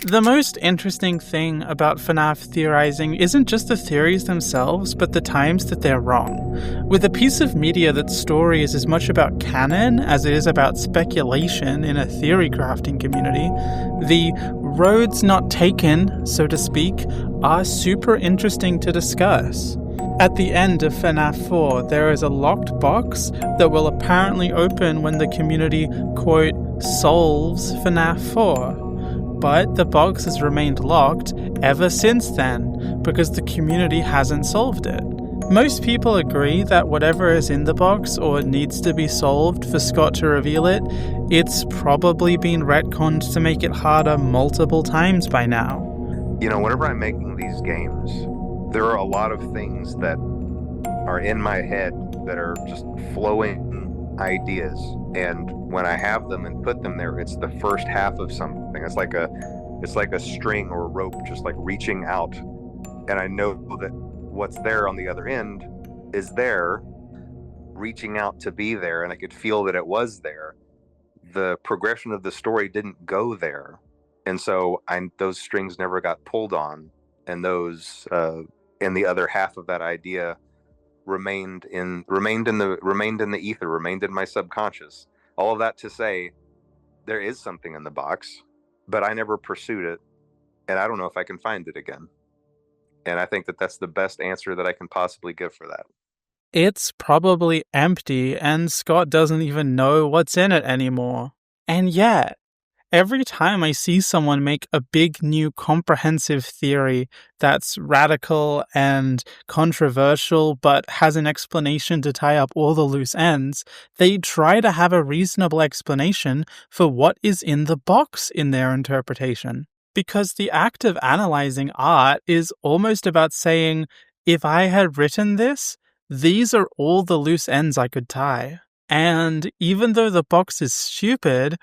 The most interesting thing about FNAF theorizing isn't just the theories themselves, but the times that they're wrong. With a piece of media that's story is as much about canon as it is about speculation in a theory crafting community, the roads not taken, so to speak, are super interesting to discuss. At the end of FNAF 4, there is a locked box that will apparently open when the community, quote, solves FNAF 4. But the box has remained locked ever since then, because the community hasn't solved it. Most people agree that whatever is in the box or needs to be solved for Scott to reveal it, it's probably been retconned to make it harder multiple times by now. You know, whenever I'm making these games, there are a lot of things that are in my head that are just flowing ideas. And when I have them and put them there, it's the first half of something. It's like a string or a rope just like reaching out. And I know that what's there on the other end is there, reaching out to be there, and I could feel that it was there. The progression of the story didn't go there. And so those strings never got pulled on, and those and the other half of that idea remained in the ether, remained in my subconscious. All of that to say, there is something in the box, but I never pursued it, and I don't know if I can find it again. And I think that that's the best answer that I can possibly give for that. It's probably empty, and Scott doesn't even know what's in it anymore. And yet, every time I see someone make a big new comprehensive theory that's radical and controversial but has an explanation to tie up all the loose ends, they try to have a reasonable explanation for what is in the box in their interpretation. Because the act of analyzing art is almost about saying, if I had written this, these are all the loose ends I could tie. And even though the box is stupid,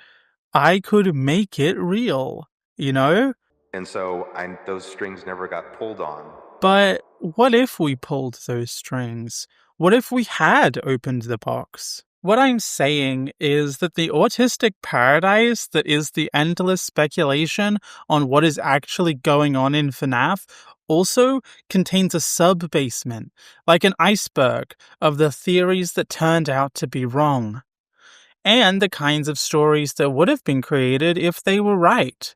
I could make it real, you know? And so those strings never got pulled on. But what if we pulled those strings? What if we had opened the box? What I'm saying is that the autistic paradise that is the endless speculation on what is actually going on in FNAF also contains a sub-basement, like an iceberg, of the theories that turned out to be wrong. And the kinds of stories that would have been created if they were right.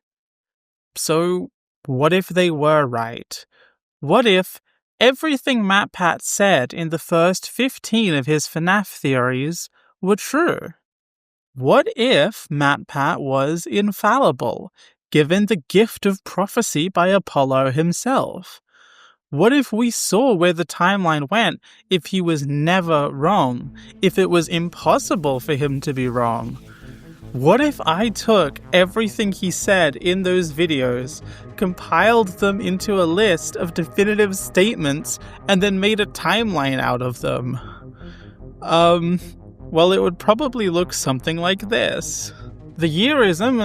So, what if they were right? What if everything MatPat said in the first 15 of his FNAF theories were true? What if MatPat was infallible, given the gift of prophecy by Apollo himself? What if we saw where the timeline went if he was never wrong, if it was impossible for him to be wrong? What if I took everything he said in those videos, compiled them into a list of definitive statements, and then made a timeline out of them? Well, it would probably look something like this. The year is and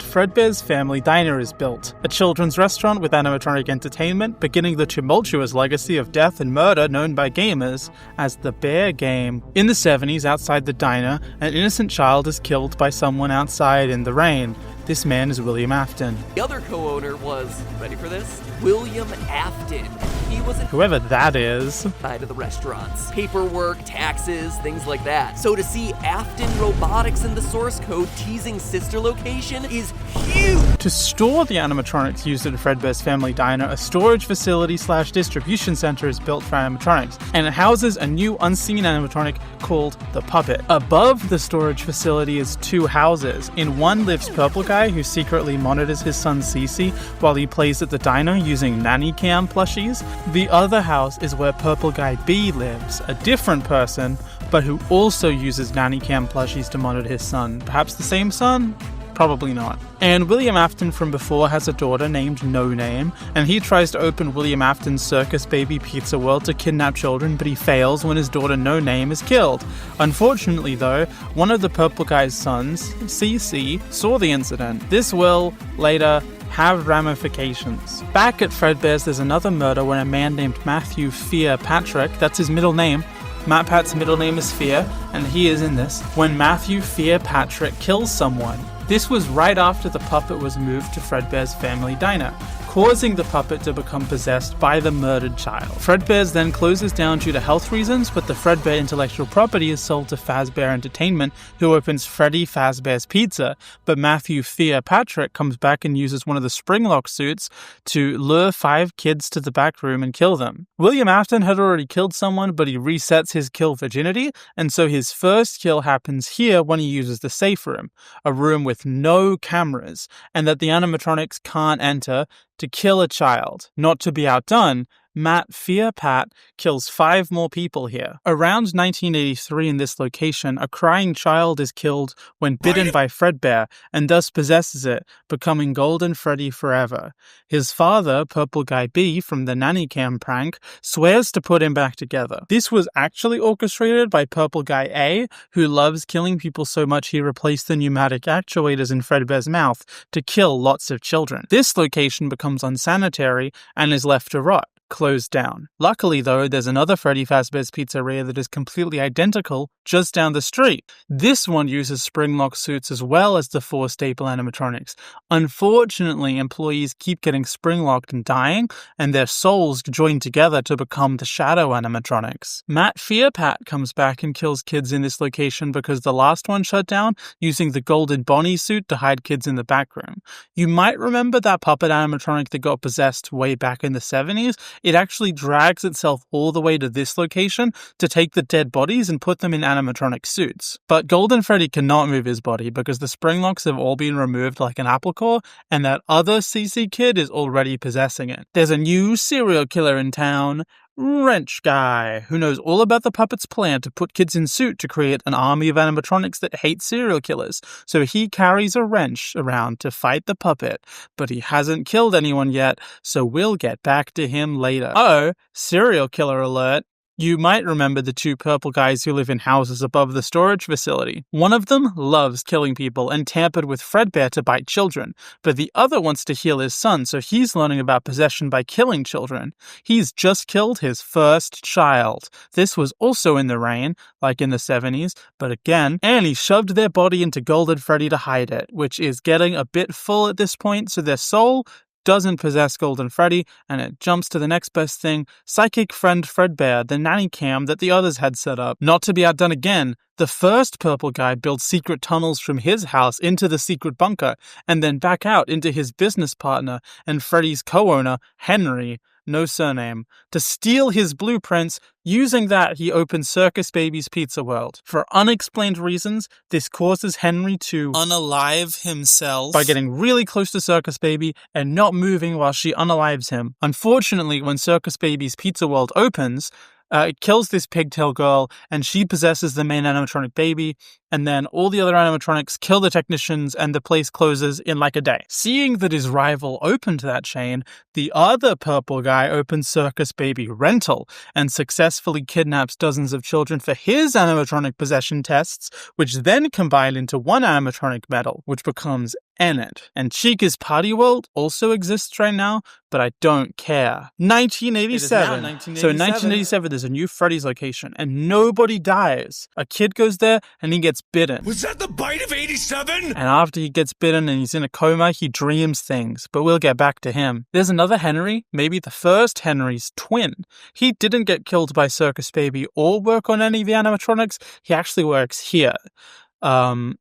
Fredbear's Family Diner is built, a children's restaurant with animatronic entertainment beginning the tumultuous legacy of death and murder known by gamers as the Bear Game. In the 70s, outside the diner, an innocent child is killed by someone outside in the rain. This man is William Afton. The other co-owner was, ready for this? William Afton. He was whoever that is. Side of the restaurants. Paperwork, taxes, things like that. So to see Afton Robotics in the source code teasing sister location is huge! To store the animatronics used at Fredbear's Family Diner, a storage facility / distribution center is built for animatronics, and it houses a new unseen animatronic called the Puppet. Above the storage facility is 2 houses. In one lives Purple Guy, who secretly monitors his son Cece while he plays at the diner using nanny cam plushies. The other house is where Purple Guy B lives, a different person, but who also uses nanny cam plushies to monitor his son. Perhaps the same son? Probably not. And William Afton from before has a daughter named No Name, and he tries to open William Afton's Circus Baby Pizza World to kidnap children, but he fails when his daughter No Name is killed. Unfortunately though, one of the Purple Guy's sons, CC, saw the incident. This will, later, have ramifications. Back at Fredbear's, there's another murder when a man named Matthew Fear Patrick, that's his middle name, MatPat's middle name is Fear, and he is in this. When Matthew Fear Patrick kills someone, This was right after the puppet was moved to Fredbear's family diner, causing the puppet to become possessed by the murdered child. Fredbear's then closes down due to health reasons, but the Fredbear intellectual property is sold to Fazbear Entertainment, who opens Freddy Fazbear's Pizza, but Matthew Fear Patrick comes back and uses one of the Springlock suits to lure 5 kids to the back room and kill them. William Afton had already killed someone, but he resets his kill virginity, and so his first kill happens here when he uses the safe room, a room with no cameras, and that the animatronics can't enter, to kill a child. Not to be outdone, Matt Fear Pat kills 5 more people here. Around 1983 in this location, a crying child is killed when bitten by Fredbear and thus possesses it, becoming Golden Freddy forever. His father, Purple Guy B from the Nanny Cam prank, swears to put him back together. This was actually orchestrated by Purple Guy A, who loves killing people so much he replaced the pneumatic actuators in Fredbear's mouth to kill lots of children. This location becomes unsanitary and is left to rot. Closed down. Luckily though, there's another Freddy Fazbear's Pizzeria that is completely identical just down the street. This one uses Springlock suits as well as the 4 staple animatronics. Unfortunately, employees keep getting Springlocked and dying, and their souls join together to become the Shadow animatronics. Matt Fearpat comes back and kills kids in this location because the last one shut down using the Golden Bonnie suit to hide kids in the back room. You might remember that puppet animatronic that got possessed way back in the 70s. It actually drags itself all the way to this location to take the dead bodies and put them in animatronic suits. But Golden Freddy cannot move his body because the Springlocks have all been removed like an apple core, and that other CC kid is already possessing it. There's a new serial killer in town, Wrench Guy, who knows all about the puppet's plan to put kids in suit to create an army of animatronics that hate serial killers, so he carries a wrench around to fight the puppet, but he hasn't killed anyone yet, so we'll get back to him later. Oh, serial killer alert. You might remember the 2 purple guys who live in houses above the storage facility. One of them loves killing people and tampered with Fredbear to bite children, but the other wants to heal his son, so he's learning about possession by killing children. He's just killed his first child. This was also in the rain, like in the 70s, but again, Annie shoved their body into Golden Freddy to hide it, which is getting a bit full at this point, so their soul doesn't possess Golden Freddy, and it jumps to the next best thing, Psychic Friend Fredbear, the nanny cam that the others had set up. Not to be outdone again, the first purple guy built secret tunnels from his house into the secret bunker, and then back out into his business partner and Freddy's co-owner, Henry, no surname, to steal his blueprints. Using that, he opens Circus Baby's Pizza World. For unexplained reasons, this causes Henry to unalive himself by getting really close to Circus Baby and not moving while she unalives him. Unfortunately, when Circus Baby's Pizza World opens, it kills this pigtail girl, and she possesses the main animatronic baby, and then all the other animatronics kill the technicians, and the place closes in like a day. Seeing that his rival opened that chain, the other purple guy opens Circus Baby Rental, and successfully kidnaps dozens of children for his animatronic possession tests, which then combine into one animatronic medal, which becomes Enid. And Chica's Party World also exists right now, but I don't care. 1987. So in 1987, there's a new Freddy's location, and nobody dies. A kid goes there, and he gets bitten. Was that the bite of 87? And after he gets bitten and he's in a coma, he dreams things, but we'll get back to him. There's another Henry, maybe the first Henry's twin. He didn't get killed by Circus Baby or work on any of the animatronics. He actually works here.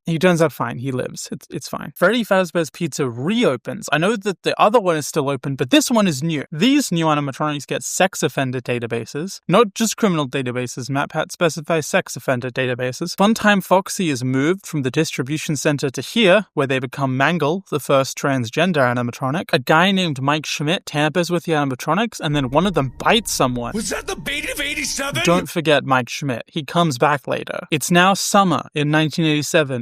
He turns out fine. He lives. It's fine. Freddy Fazbear's Pizza reopens. I know that the other one is still open, but this one is new. These new animatronics get sex offender databases, not just criminal databases. MatPat specifies sex offender databases. Funtime Foxy is moved from the distribution center to here, where they become Mangle, the first transgender animatronic. A guy named Mike Schmidt tampers with the animatronics, and then one of them bites someone. Was that the bait of 87? Don't forget Mike Schmidt. He comes back later. It's now summer in 1987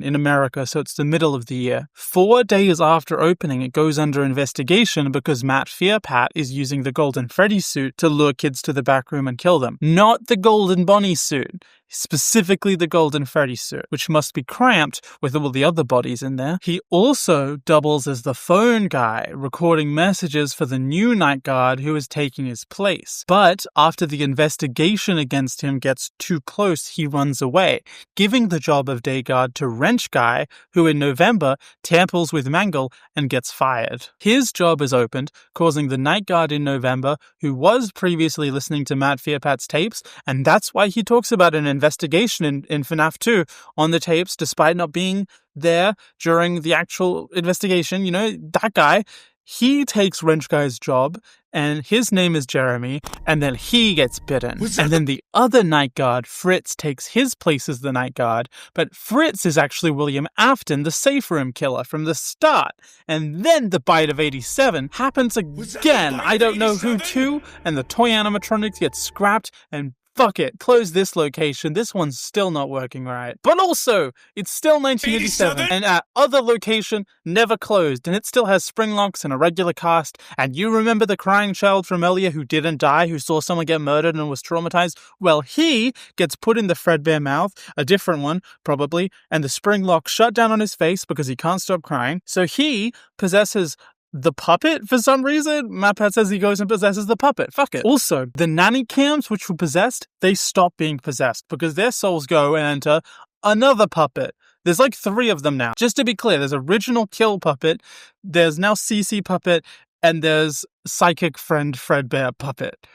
in America, so it's the middle of the year. 4 days after opening, it goes under investigation because Matt Fearpat is using the Golden Freddy suit to lure kids to the back room and kill them. Not the Golden Bonnie suit. specifically the Golden Freddy suit, which must be cramped with all the other bodies in there. He also doubles as the phone guy, recording messages for the new night guard who is taking his place. But after the investigation against him gets too close, he runs away, giving the job of day guard to Wrench Guy, who in November tampers with Mangle and gets fired. His job is opened, causing the night guard in November, who was previously listening to Matt Fearpat's tapes, and that's why he talks about an investigation in FNAF 2 on the tapes, despite not being there during the actual investigation. You know, that guy, he takes Wrench Guy's job, and his name is Jeremy, and then he gets bitten. And then the other night guard, Fritz, takes his place as the night guard, but Fritz is actually William Afton, the safe room killer from the start. And then the bite of 87 happens again. I don't know who to, and the toy animatronics get scrapped, and fuck it, close this location. This one's still not working right. But also, it's still 1987, 87? and our other location never closed, and it still has spring locks and a regular cast. And you remember the crying child from earlier who didn't die, who saw someone get murdered and was traumatized? Well, he gets put in the Fredbear mouth, a different one, probably, and the spring lock shut down on his face because he can't stop crying. So he possesses the puppet for some reason. MatPat says he goes and possesses the puppet. Fuck it. Also, the nanny cams which were possessed, they stop being possessed because their souls go and enter another puppet. There's like 3 of them now. Just to be clear, there's original Kill puppet, there's now CC puppet, and there's psychic friend Fredbear puppet.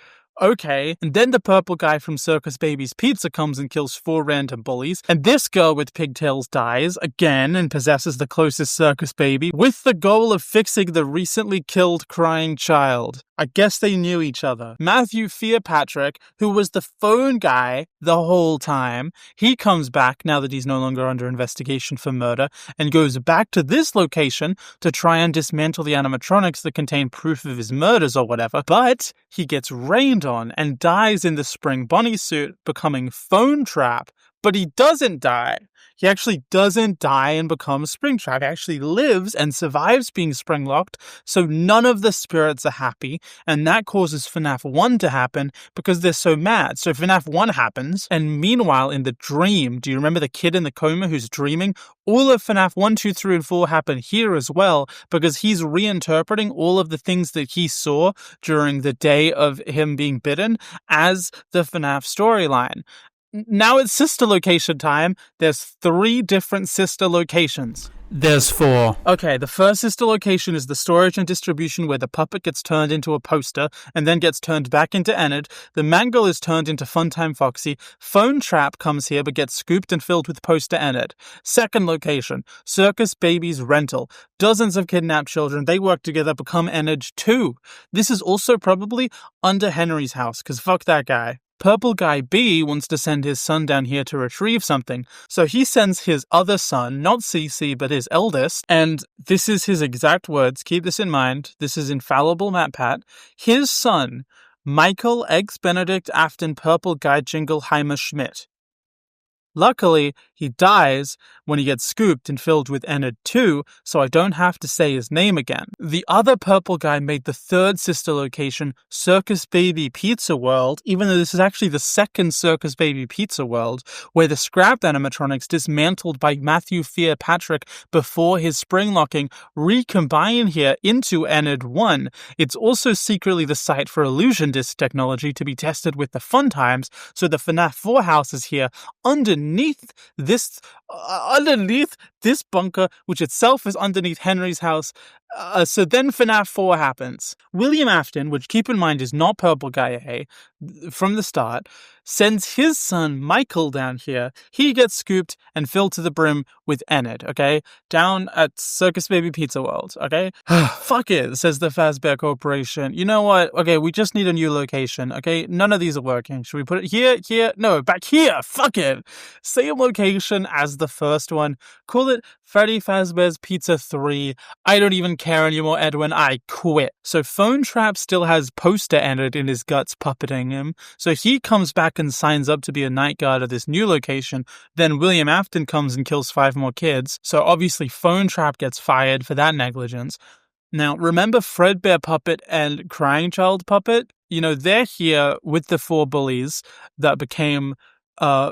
Okay, and then the purple guy from Circus Baby's Pizza comes and kills 4 random bullies, and this girl with pigtails dies again and possesses the closest Circus Baby with the goal of fixing the recently killed crying child. I guess they knew each other. Matthew Fearpatrick, who was the phone guy the whole time, he comes back now that he's no longer under investigation for murder and goes back to this location to try and dismantle the animatronics that contain proof of his murders or whatever, but he gets rained on and dies in the spring bunny suit, becoming Phone Trap. But he doesn't die. He actually doesn't die and becomes Springtrap. He actually lives and survives being springlocked, so none of the spirits are happy, and that causes FNAF 1 to happen because they're so mad. So FNAF 1 happens, and meanwhile in the dream, do you remember the kid in the coma who's dreaming? All of FNAF 1, 2, 3, and 4 happen here as well because he's reinterpreting all of the things that he saw during the day of him being bitten as the FNAF storyline. Now it's sister location time. There's 3 different sister locations. There's 4. Okay, the first sister location is the storage and distribution where the puppet gets turned into a poster and then gets turned back into Enid. The Mangle is turned into Funtime Foxy. Phone Trap comes here but gets scooped and filled with poster Enid. Second location, Circus Baby's Rental. Dozens of kidnapped children, they work together, become Enid too. This is also probably under Henry's house, because fuck that guy. Purple Guy B wants to send his son down here to retrieve something, so he sends his other son, not CC, but his eldest, and this is his exact words, keep this in mind, this is infallible MatPat, his son, Michael Eggs Benedict Afton Purple Guy Jingleheimer Schmidt. Luckily, he dies when he gets scooped and filled with Enid 2, so I don't have to say his name again. The other purple guy made the third sister location, Circus Baby Pizza World, even though this is actually the second Circus Baby Pizza World, where the scrapped animatronics dismantled by Matthew Fearpatrick before his spring locking recombine here into Enid 1. It's also secretly the site for illusion disc technology to be tested with the Fun Times, so the FNAF 4 house is here underneath this bunker, which itself is underneath Henry's house. So then FNAF 4 happens. William Afton, which keep in mind is not Purple Guy A from the start, sends his son Michael down here. He gets scooped and filled to the brim with Enid, okay? Down at Circus Baby Pizza World, okay? Fuck it, says the Fazbear Corporation. You know what? Okay, we just need a new location, okay? None of these are working. Should we put it here? Here? No, back here! Fuck it! Same location as the first one. Call it Freddy Fazbear's Pizza 3. I don't even care anymore, Edwin. I quit. So Phone Trap still has poster Enid in his guts puppeting him. So he comes back and signs up to be a night guard at this new location. Then William Afton comes and kills 5 more kids. So obviously Phone Trap gets fired for that negligence. Now, remember Fredbear Puppet and Crying Child Puppet? You know, they're here with the 4 bullies that became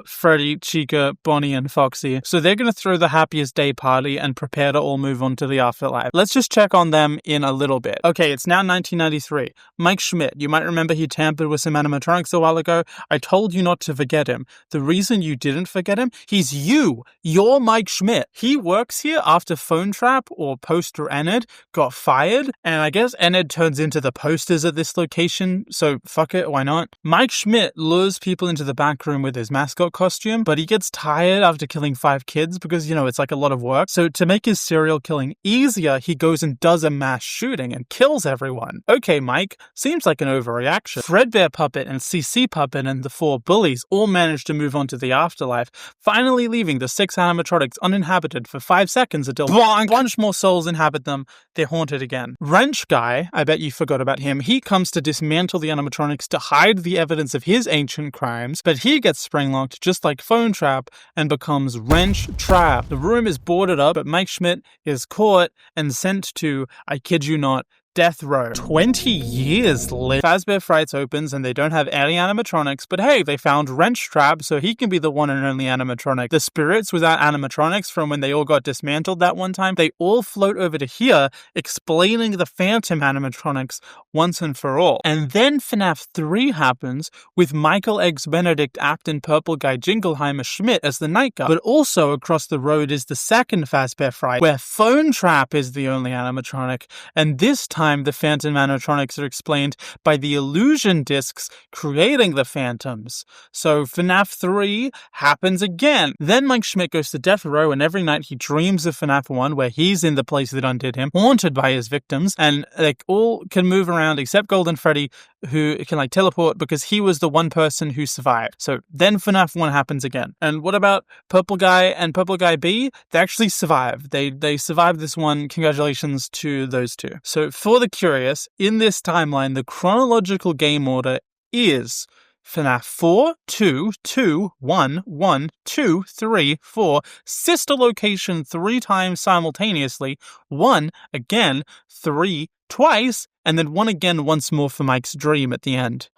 Freddy, Chica, Bonnie, and Foxy. So they're going to throw the happiest day party and prepare to all move on to the afterlife. Let's just check on them in a little bit. Okay, it's now 1993. Mike Schmidt, you might remember he tampered with some animatronics a while ago. I told you not to forget him. The reason you didn't forget him, he's you. You're Mike Schmidt. He works here after Phone Trap or Poster Enid got fired, and I guess Enid turns into the posters at this location, so fuck it, why not? Mike Schmidt lures people into the back room with his mascot costume, but he gets tired after killing 5 kids because, it's like a lot of work. So to make his serial killing easier, he goes and does a mass shooting and kills everyone. Okay, Mike, seems like an overreaction. Fredbear Puppet and CC Puppet and the 4 bullies all manage to move on to the afterlife, finally leaving the 6 animatronics uninhabited for 5 seconds until a bunch more souls inhabit them. They're haunted again. Wrench Guy, I bet you forgot about him, he comes to dismantle the animatronics to hide the evidence of his ancient crimes, but he gets spring-locked just like Phone Trap and becomes Wrench Trap. The room is boarded up, but Mike Schmidt is caught and sent to, I kid you not, death row. 20 years later, Fazbear Frights opens and they don't have any animatronics, but hey, they found Wrench Trap, so he can be the one and only animatronic. The spirits without animatronics from when they all got dismantled that one time, they all float over to here, explaining the phantom animatronics once and for all. And then FNAF 3 happens with Michael Eggs Benedict Apton Purple Guy Jingleheimer Schmidt as the night guard, but also across the road is the second Fazbear Fright, where Phone Trap is the only animatronic, and this time the phantom animatronics are explained by the illusion discs creating the phantoms. So FNAF 3 happens again. Then Mike Schmidt goes to death row, and every night he dreams of FNAF 1 where he's in the place that undid him, haunted by his victims, and they all can move around except Golden Freddy, who can teleport because he was the one person who survived. So then FNAF 1 happens again. And what about Purple Guy and Purple Guy B? They actually survived. They survived this one. Congratulations to those two. So for the curious, in this timeline, the chronological game order is FNAF 4, 2, 2, 1, 1, 2, 3, 4, sister location 3 times simultaneously, 1 again, 3 twice, and then 1 again once more for Mike's dream at the end.